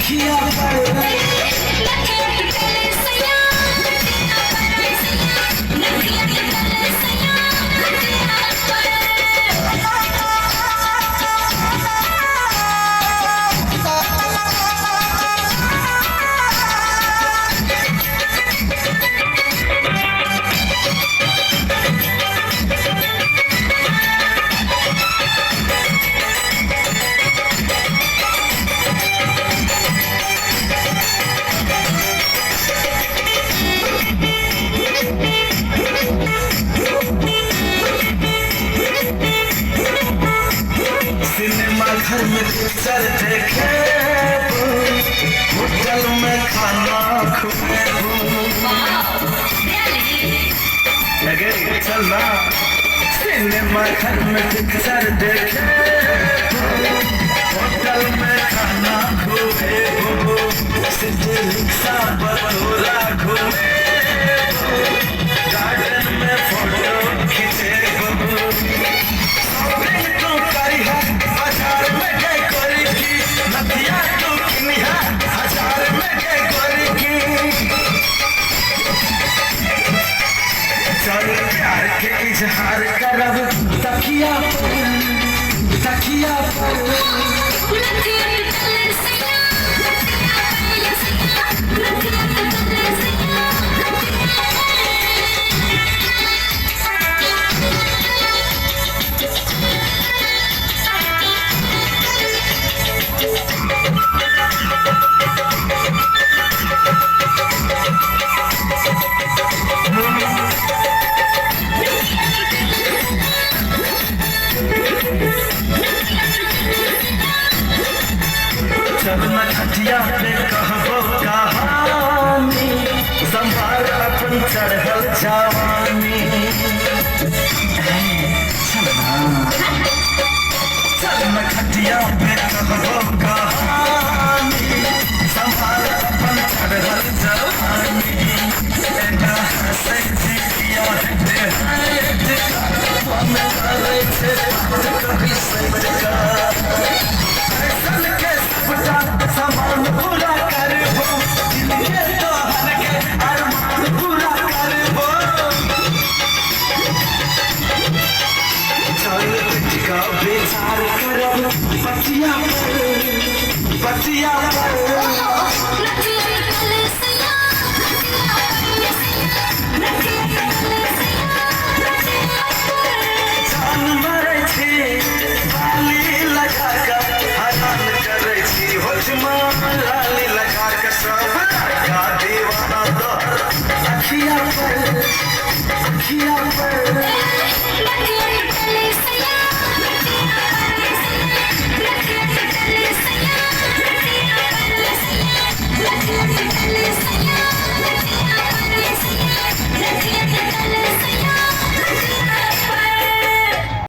अखिया घर में पिक्चर देखे होटल में खाना खुए लगे चलना सिनेमा घर में पिक्चर देखे होटल में खाना खुए सीधे रिक्शा बटोरा घूमे गार्डन में फोटो खींचे इजहार करब तकिया जब मैं खटिया पे कहबो कहानी संभाल अपन चढ़ल जवानी चल मैं खटिया पे कहबो कहानी संभाल अपन चढ़ल जवानी हंसे जिया मैं करे थे कभी से सामान पूरा कर हो दिल तो हर के अरमान पूरा कर हो चल का बेचार करो पतिया जान मरे छे बाली लगा कर हरान करे छी लाली लगा के सब दीवाना दो अखिया